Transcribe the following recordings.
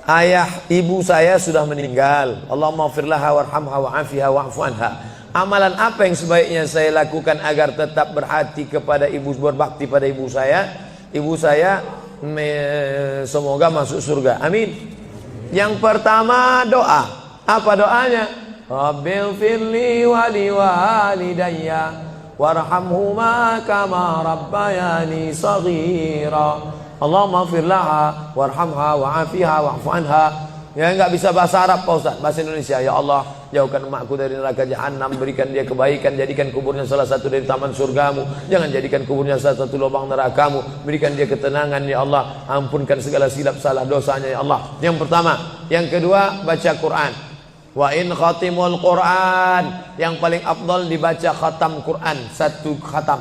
ayah ibu saya sudah meninggal. Allahumma firlaha warhamha wa'afiha wa'fu anha. Amalan apa yang sebaiknya saya lakukan agar tetap berhati kepada ibu, berbakti pada ibu saya? Ibu saya semoga masuk surga. Amin. Yang pertama doa. Apa doanya? Rabbil firli wali walidayya warhamhuma kama rabbayani saghira. Allahumma firlaha warhamha wa'afiha wa'fu anha. Ya, enggak bisa bahasa Arab Pak Ustaz, bahasa Indonesia. Ya Allah, jauhkan emakku dari neraka jahanam, berikan dia kebaikan, jadikan kuburnya salah satu dari taman surgamu, jangan jadikan kuburnya salah satu lubang nerakamu, berikan dia ketenangan ya Allah, ampunkan segala silap salah dosanya ya Allah. Yang pertama. Yang kedua, baca Quran. Wa in khatimul Quran, yang paling afdal dibaca khatam Quran, satu khatam.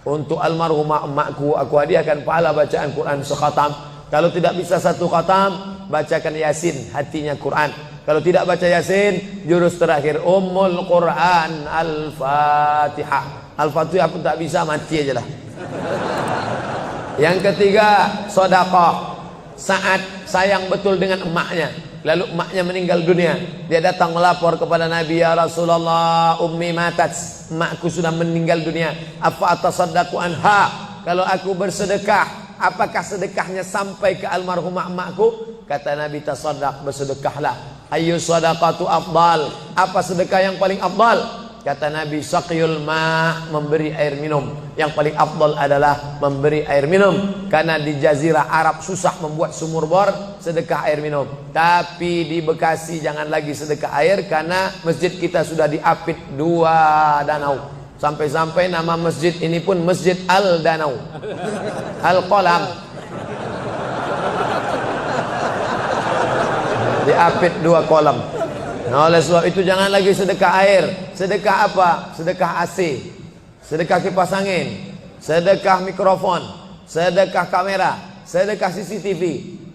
Untuk almarhumah emakku, aku hadiahkan pahala bacaan Quran sekhatam. Kalau tidak bisa satu khatam, bacakan Yasin, hatinya Quran. Kalau tidak baca Yasin, jurus terakhir Ummul Quran Al-Fatihah. Al-Fatihah pun tak bisa, mati aja lah. Yang ketiga, sedekah. Saat sayang betul dengan emaknya, lalu emaknya meninggal dunia, dia datang melapor kepada Nabi, ya Rasulullah, ummi matat, emakku sudah meninggal dunia, apa atasaddaqu anha, kalau aku bersedekah, apakah sedekahnya sampai ke almarhumah emakku? Kata Nabi, tasaddaq, bersedekahlah. Ayu sadaqatu afdal, apa sedekah yang paling afdal? Kata Nabi, saqiyul ma', memberi air minum. Yang paling afdal adalah memberi air minum, karena di jazirah Arab susah membuat sumur bor, sedekah air minum. Tapi di Bekasi jangan lagi sedekah air, karena masjid kita sudah diapit 2 danau. Sampai-sampai nama masjid ini pun Masjid Al-Danau, Al-Qalam, diapit 2 kolam. Nah, oleh sebab itu jangan lagi sedekah air. Sedekah apa? Sedekah AC, sedekah kipas angin, sedekah mikrofon, sedekah kamera, sedekah CCTV.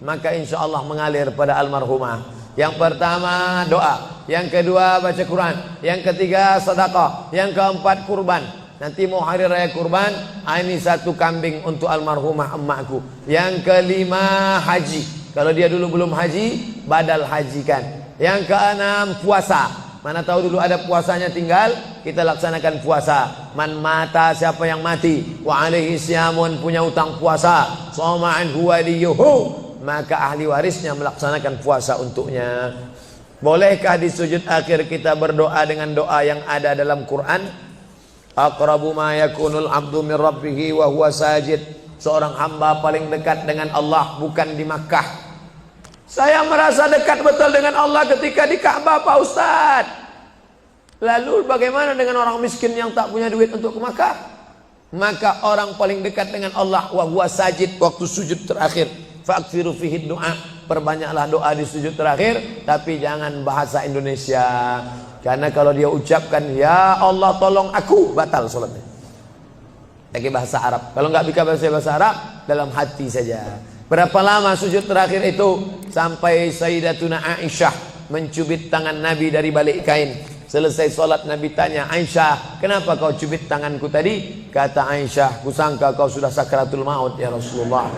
Maka insya Allah mengalir pada almarhumah. Yang pertama doa, yang kedua baca Quran, yang ketiga sedekah, yang keempat kurban. Nanti mau hari raya kurban, ini 1 kambing untuk almarhumah emakku. Yang kelima haji. Kalau dia dulu belum haji, badal hajikan. Yang keenam puasa. Mana tahu dulu ada puasanya, tinggal kita laksanakan puasa. Man mata, siapa yang mati, wa alaihi syamun, punya utang puasa, soma'an huwa liyuhu, maka ahli warisnya melaksanakan puasa untuknya. Bolehkah di sujud akhir kita berdoa dengan doa yang ada dalam Quran? Aqrabu ma yakunul abdu min rabbihi wa huwa sajid. Seorang hamba paling dekat dengan Allah bukan di Makkah. Saya merasa dekat betul dengan Allah ketika di Ka'bah Pak Ustaz. Lalu bagaimana dengan orang miskin yang tak punya duit untuk ke Makkah? Maka orang paling dekat dengan Allah wa huwa sajid, waktu sujud terakhir. Fa'kthiru fihi du'a, perbanyaklah doa di sujud terakhir, tapi jangan bahasa Indonesia. Karena kalau dia ucapkan ya Allah tolong aku, batal salatnya. Pakai bahasa Arab. Kalau nggak bisa bahasa Arab, dalam hati saja. Berapa lama sujud terakhir itu? Sampai Sayyidatuna Aisyah mencubit tangan Nabi dari balik kain. Selesai sholat Nabi tanya, Aisyah, kenapa kau cubit tanganku tadi? Kata Aisyah, kusangka kau sudah sakratul maut ya Rasulullah.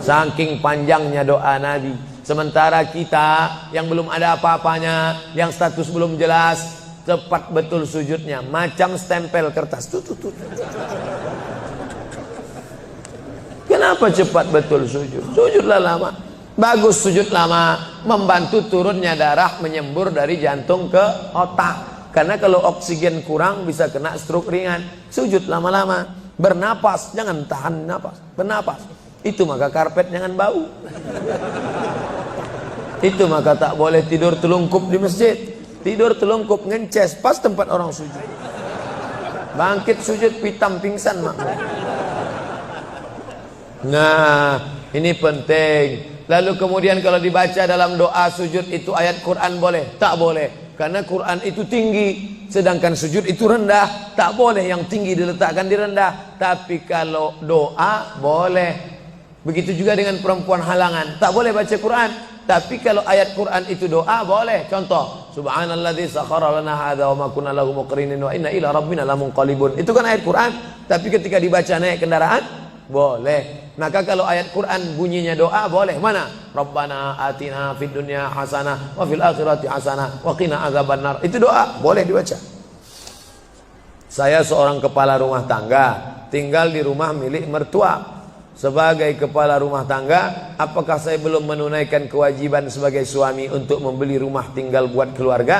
Saking panjangnya doa Nabi. Sementara kita yang belum ada apa-apanya, yang status belum jelas, cepat betul sujudnya, macam stempel kertas. Kenapa cepat betul sujud? Sujudlah lama. Bagus sujud lama, membantu turunnya darah menyembur dari jantung ke otak. Karena kalau oksigen kurang bisa kena stroke ringan. Sujud lama-lama, bernapas, jangan tahan napas, bernapas. Itu maka karpet jangan bau. Itu maka tak boleh tidur telungkup di masjid. Tidur telungkup ngences pas tempat orang sujud. Bangkit sujud pitam pingsan mak. Nah, ini penting. Lalu kemudian kalau dibaca dalam doa sujud itu ayat Quran boleh? Tak boleh. Karena Quran itu tinggi, sedangkan sujud itu rendah. Tak boleh yang tinggi diletakkan di rendah. Tapi kalau doa boleh. Begitu juga dengan perempuan halangan, tak boleh baca Quran. Tapi kalau ayat Quran itu doa boleh. Contoh, Subhanalladzi sakhkhara lana hadza wa ma kunna lahu muqrinin wa inna ila rabbina lamunqalibun. Itu kan ayat Quran. Tapi ketika dibaca naik kendaraan boleh. Maka kalau ayat Quran bunyinya doa boleh. Mana? Rabbana atina fid dunya hasanah wa fil akhirati hasanah wa qina azabannar. Itu doa, boleh dibaca. Saya seorang kepala rumah tangga, tinggal di rumah milik mertua. Sebagai kepala rumah tangga, apakah saya belum menunaikan kewajiban sebagai suami untuk membeli rumah tinggal buat keluarga?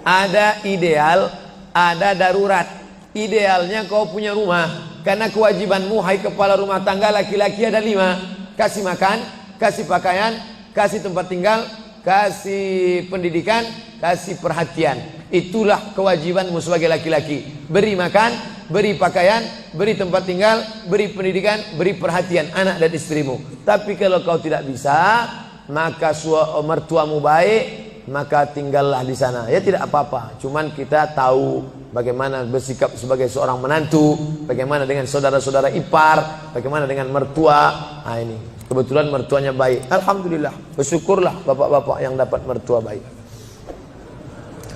Ada ideal, ada darurat. Idealnya kau punya rumah, karena kewajibanmu hai kepala rumah tangga laki-laki ada 5. Kasih makan, kasih pakaian, kasih tempat tinggal, kasih pendidikan, kasih perhatian. Itulah kewajibanmu sebagai laki-laki. Beri makan, beri pakaian, beri tempat tinggal, beri pendidikan, beri perhatian anak dan istrimu. Tapi kalau kau tidak bisa, maka mertuamu baik, maka tinggallah di sana. Ya tidak apa-apa. Cuman kita tahu bagaimana bersikap sebagai seorang menantu, bagaimana dengan saudara-saudara ipar, bagaimana dengan mertua. Nah ini, kebetulan mertuanya baik. Alhamdulillah, bersyukurlah bapak-bapak yang dapat mertua baik.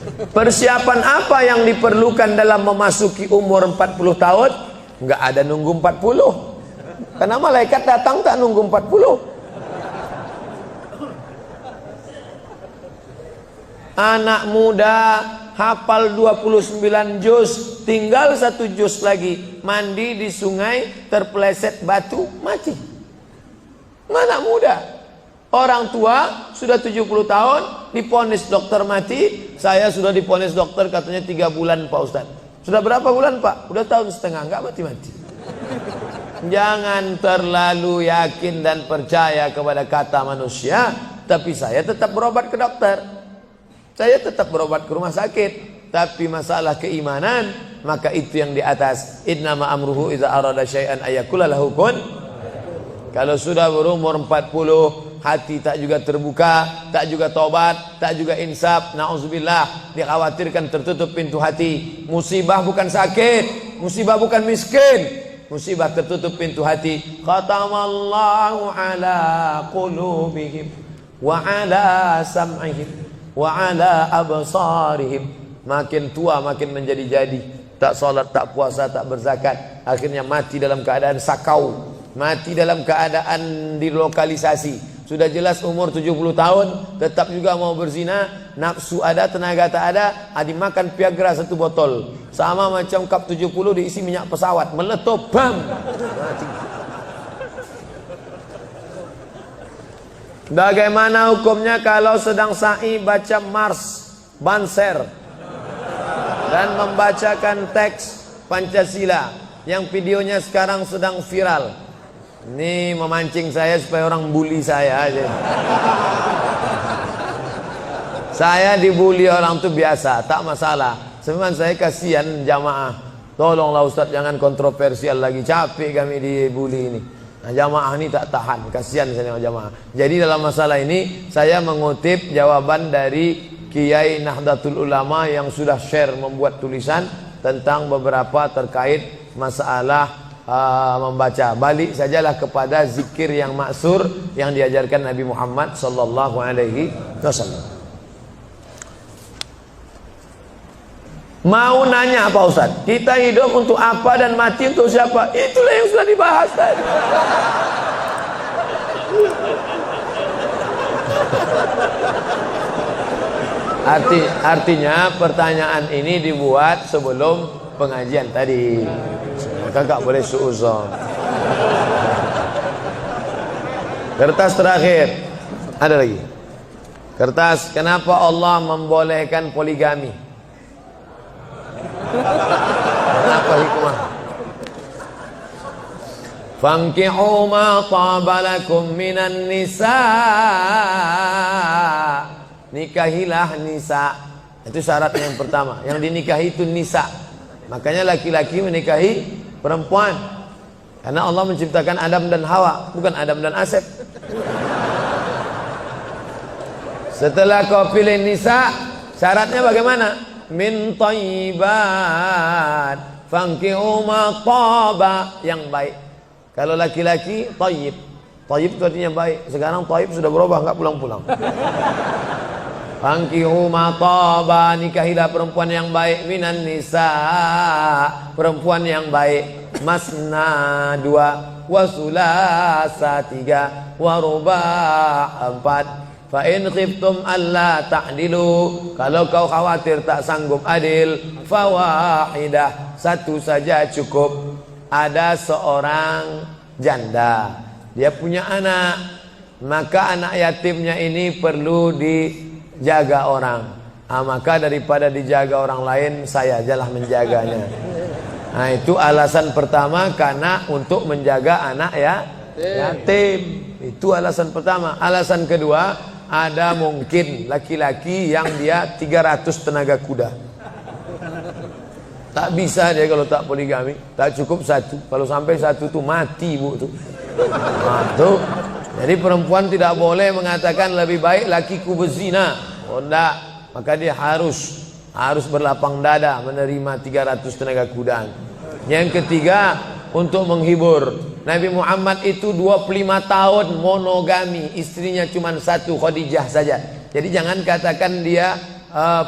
Persiapan apa yang diperlukan dalam memasuki umur 40 tahun? Enggak ada nunggu 40. Karena malaikat datang tak nunggu 40. Anak muda hafal 29 juz, tinggal 1 juz lagi, mandi di sungai terpeleset batu mati. Anak muda. Orang tua sudah 70 tahun diponis dokter mati. Saya sudah diponis dokter katanya 3 bulan Pak Ustaz. Sudah berapa bulan Pak? Udah tahun setengah, enggak mati-mati. Jangan terlalu yakin dan percaya kepada kata manusia. Tapi saya tetap berobat ke dokter, saya tetap berobat ke rumah sakit. Tapi masalah keimanan, maka itu yang di atas. Innama amruhu idza arada syai'an ayyakula lahu kun. Kalau sudah berumur 40, hati tak juga terbuka, tak juga tobat, tak juga insaf, na'udzubillah, dikhawatirkan tertutup pintu hati. Musibah bukan sakit, musibah bukan miskin, musibah tertutup pintu hati. Khatamallahu ala qulubihim wa ala sam'ihim wa ala absarihim. Makin tua makin menjadi-jadi, tak salat, tak puasa, tak berzakat, akhirnya mati dalam keadaan sakau, mati dalam keadaan dilokalisasi. Sudah jelas umur 70 tahun tetap juga mau berzina, nafsu ada, tenaga tak ada, dimakan Viagra 1 botol. Sama macam cup 70 diisi minyak pesawat, meletup, bam. Bagaimana hukumnya kalau sedang sa'i baca Mars, Banser dan membacakan teks Pancasila yang videonya sekarang sedang viral? Ini memancing saya supaya orang bully saya aja. Saya dibully orang tuh biasa, tak masalah. Sebenarnya saya kasihan jamaah. Tolonglah Ustaz jangan kontroversial lagi, capek kami dibully ini. Nah, jamaah ini tak tahan, kasihan saya sama jamaah. Jadi dalam masalah ini saya mengutip jawaban dari Kiai Nahdlatul Ulama yang sudah share membuat tulisan tentang beberapa terkait masalah membaca. Balik sajalah kepada zikir yang maksur yang diajarkan Nabi Muhammad sallallahu alaihi wasallam. Mau nanya Pak Ustaz, kita hidup untuk apa dan mati untuk siapa? Itulah yang sudah dibahas tadi. Artinya pertanyaan ini dibuat sebelum pengajian tadi. Kakak boleh suuzon. Kertas terakhir. Ada lagi. Kertas, kenapa Allah membolehkan poligami? Kenapa hikmah? Fankihu ma taba lakum minan nisa. Nikahilah nisa. Itu syarat yang pertama. Yang dinikahi itu nisa. Makanya laki-laki menikahi perempuan, karena Allah menciptakan Adam dan Hawa, bukan Adam dan Asep. Setelah kau pilih nisa, syaratnya bagaimana? Min thayyibat fankihu ma taba, yang baik. Kalau laki-laki thayyib, thayyib itu artinya baik. Sekarang thayyib sudah berubah, enggak pulang-pulang. Fankihu ma taba, nikahilah perempuan yang baik, minan nisa, perempuan yang baik. masna 2, wa sulasa 3, wa ruba' 4. Fa in khiftum alla ta'dilu, kalau kau khawatir tak sanggup adil, fawahidah, satu saja cukup. Ada seorang janda, dia punya anak, maka anak yatimnya ini perlu dijaga orang. Maka daripada dijaga orang lain, saya ajalah menjaganya. Nah, itu alasan pertama, karena untuk menjaga anak yatim. Itu alasan pertama. Alasan kedua, ada mungkin laki-laki yang dia 300 tenaga kuda. Tak bisa dia kalau tak poligami, tak cukup satu. Kalau sampai satu tuh mati bu tuh. Nah, tuh. Jadi perempuan tidak boleh mengatakan lebih baik lakiku berzina. Oh enggak, maka dia harus berlapang dada menerima 300 tenaga kuda. Yang ketiga, untuk menghibur. Nabi Muhammad itu 25 tahun monogami, istrinya cuma satu, Khadijah saja. Jadi jangan katakan dia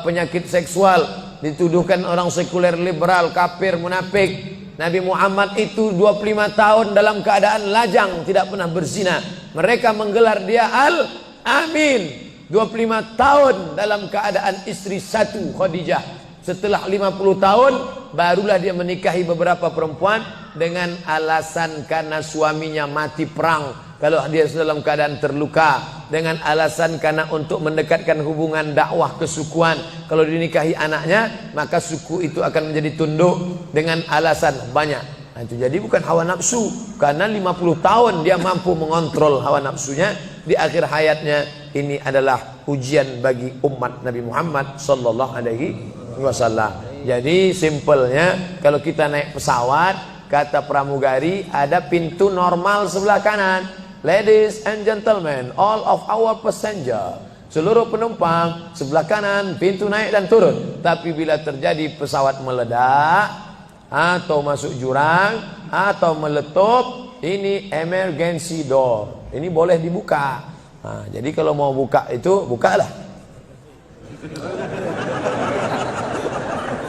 penyakit seksual, dituduhkan orang sekuler, liberal, kafir, munafik. Nabi Muhammad itu 25 tahun dalam keadaan lajang, tidak pernah berzina. Mereka menggelar dia Al-Amin. 25 tahun dalam keadaan istri satu, Khadijah. Setelah 50 tahun barulah dia menikahi beberapa perempuan dengan alasan karena suaminya mati perang. Kalau dia dalam keadaan terluka, dengan alasan karena untuk mendekatkan hubungan dakwah kesukuan. Kalau dinikahi anaknya, maka suku itu akan menjadi tunduk, dengan alasan banyak. Nah, itu jadi bukan hawa nafsu, karena 50 tahun dia mampu mengontrol hawa nafsunya. Di akhir hayatnya, ini adalah ujian bagi umat Nabi Muhammad sallallahu alaihi wasallam. Jadi simpelnya, kalau kita naik pesawat, kata pramugari, ada pintu normal sebelah kanan. Ladies and gentlemen, all of our passenger, seluruh penumpang, sebelah kanan pintu naik dan turun. Tapi bila terjadi pesawat meledak, atau masuk jurang, atau meletup, ini emergency door, ini boleh dibuka. Nah, jadi kalau mau buka itu, bukalah.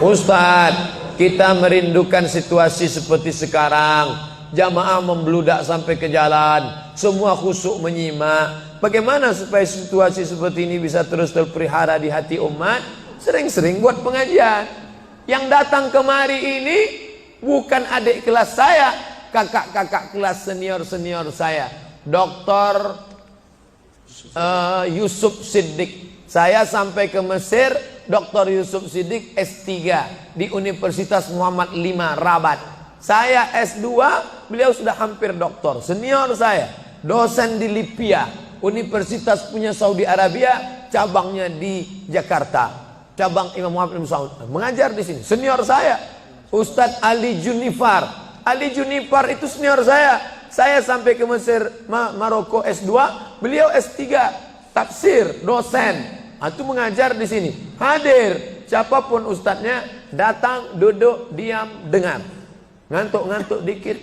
Ustadz, kita merindukan situasi seperti sekarang. Jamaah membludak sampai ke jalan, semua khusyuk menyimak. Bagaimana supaya situasi seperti ini bisa terus terpelihara di hati umat? Sering-sering buat pengajian. Yang datang kemari ini bukan adik kelas saya, kakak-kakak kelas senior-senior saya. Dr. Yusuf Siddiq. Saya sampai ke Mesir, Dr. Yusuf Siddiq S3 di Universitas Muhammad V Rabat. Saya S2, beliau sudah hampir doktor. Senior saya, dosen di Libya, universitas punya Saudi Arabia, cabangnya di Jakarta. Cabang Imam Muhammad bin Saud. Mengajar di sini. Senior saya, Ustadz Ali Junifar. Ali Junifar itu senior saya. Saya sampai ke Mesir, Maroko S2, beliau S3, tafsir, dosen. Itu mengajar di sini. Hadir, siapapun ustadznya, datang, duduk, diam, dengar. Ngantuk-ngantuk dikit,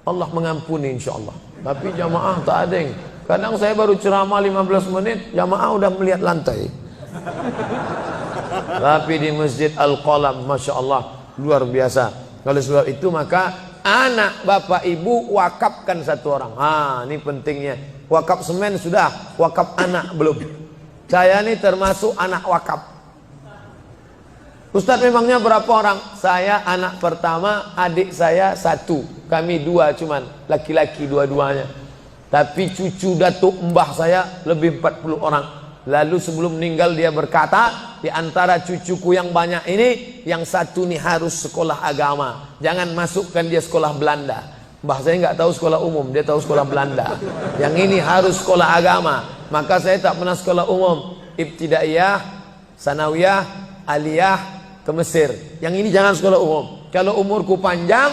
Allah mengampuni insyaAllah. Tapi jamaah tak ada yang. Kadang saya baru ceramah 15 menit, jamaah udah melihat lantai. Tapi di Masjid Al-Qalam, Masya Allah, luar biasa. Kalau sebab itu maka anak bapak ibu wakafkan satu orang. Ini pentingnya. Wakaf semen sudah, wakaf anak belum. Saya ini termasuk anak wakaf. Ustadz, memangnya berapa orang? Saya anak pertama, adik saya satu, kami dua cuman, laki-laki dua-duanya. Tapi cucu datuk mbah saya lebih 40 orang. Lalu sebelum meninggal dia berkata, di antara cucuku yang banyak ini, yang satu nih harus sekolah agama, jangan masukkan dia sekolah Belanda. Mbah saya nggak tahu sekolah umum, dia tahu sekolah Belanda. Yang ini harus sekolah agama. Maka saya tak pernah sekolah umum, ibtidaiyah, sanawiyah, aliyah, ke Mesir. Yang ini jangan sekolah umum. Kalau umurku panjang,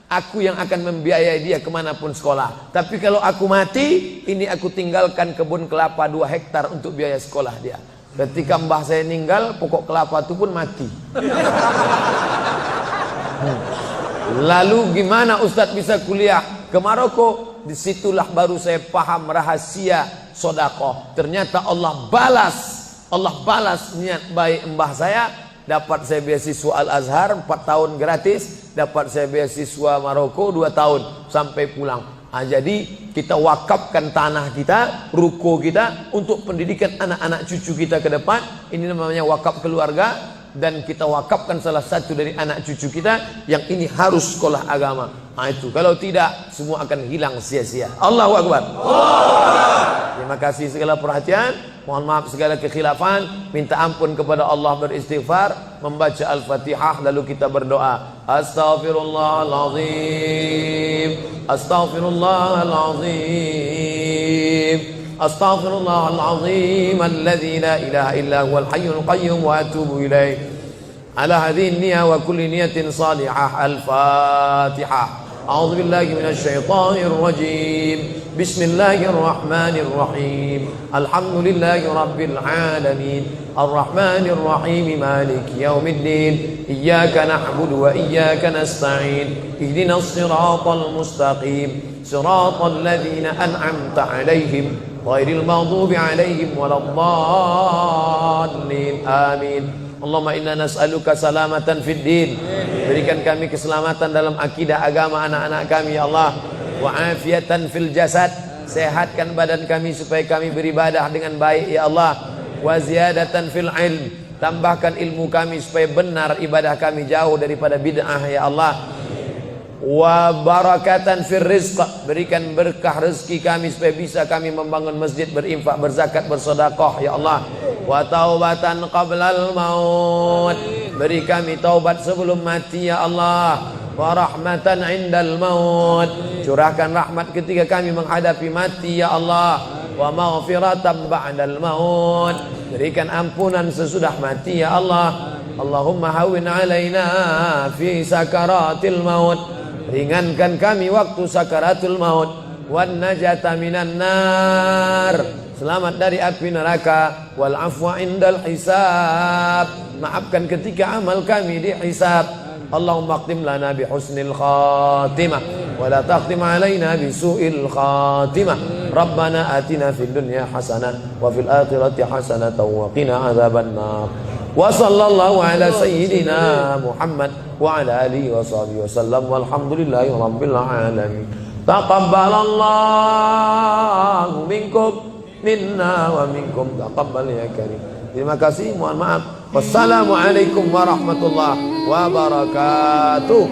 aku yang akan membiayai dia kemanapun sekolah. Tapi kalau aku mati, ini aku tinggalkan kebun kelapa 2 hektar untuk biaya sekolah dia. Ketika mbah saya meninggal, pokok kelapa itu pun mati. Lalu gimana Ustadz bisa kuliah ke Maroko? Disitulah baru saya paham rahasia sodakoh. Ternyata Allah balas niat baik mbah saya dapat saya beasiswa Al-Azhar 4 tahun gratis, dapat saya beasiswa Maroko 2 tahun sampai pulang. Jadi kita wakafkan tanah kita, ruko kita untuk pendidikan anak-anak cucu kita ke depan. Ini namanya wakaf keluarga. Dan kita wakafkan salah satu dari anak cucu kita yang ini harus sekolah agama. Itu kalau tidak semua akan hilang sia-sia. Allahu Akbar. Terima kasih segala perhatian. Mohon maaf segala kekhilafan. Minta ampun kepada Allah, beristighfar, membaca Al-Fatihah, lalu kita berdoa. Astaghfirullahaladzim, Astaghfirullahaladzim, Astaghfirullahaladzim alladzi la ilaha illa huwal hayyul qayyum wa atubu ilaih. Ala hadhihi niyya wa kulli niyatin salihah. Al-Fatihah. A'udzu billahi minasy syaithanir rajim. Bismillahirrahmanir rahim. Alhamdulillahi rabbil alamin. Arrahmanir rahim. Maliki yaumiddin. Iyyaka na'budu wa iyyaka nasta'in. Ihdinas siratal mustaqim. Siratal ladzina an'amta 'alaihim ghairil maghdubi 'alaihim waladdallin. Amin. Allahumma inna nas'aluka salamatan fid din. Berikan kami keselamatan dalam akidah agama anak-anak kami ya Allah. Wa afiatan fil jasad. Sehatkan badan kami supaya kami beribadah dengan baik ya Allah. Wa ziyadatan fil ilm. Tambahkan ilmu kami supaya benar ibadah kami, jauh daripada bid'ah ya Allah. Wa barakatan fir rizq. Berikan berkah rezeki kami supaya bisa kami membangun masjid, berinfak, berzakat, bersedekah ya Allah. Wa taubatan qablal maut. Beri kami taubat sebelum mati ya Allah. Wa rahmatan indal maut. Curahkan rahmat ketika kami menghadapi mati ya Allah. Wa maghfiratan ba'dal maut. Berikan ampunan sesudah mati ya Allah. Allahumma hawwin alaina fi sakaratil maut. Ringankan kami waktu sakaratul maut. Wan najata minan nar. Selamat dari api neraka. Wal afwa indal hisab. Maafkan ketika amal kami dihisab. Allahumma aqtim lana bi husnil khatimah wa la taqtim alaina bi su'il khatimah. Rabbana atina fid dunya hasanah wa fil akhirati hasanah wa qina adzaban nar. Wa sallallahu ala sayyidina Muhammad wa ala alihi wa sahbihi wasallam walhamdulillahi rabbil alamin. Taqabbalallahu minkum minna wa minkum taqabbal ya karim. Terima kasih, mohon maaf. Wassalamualaikum warahmatullahi wabarakatuh.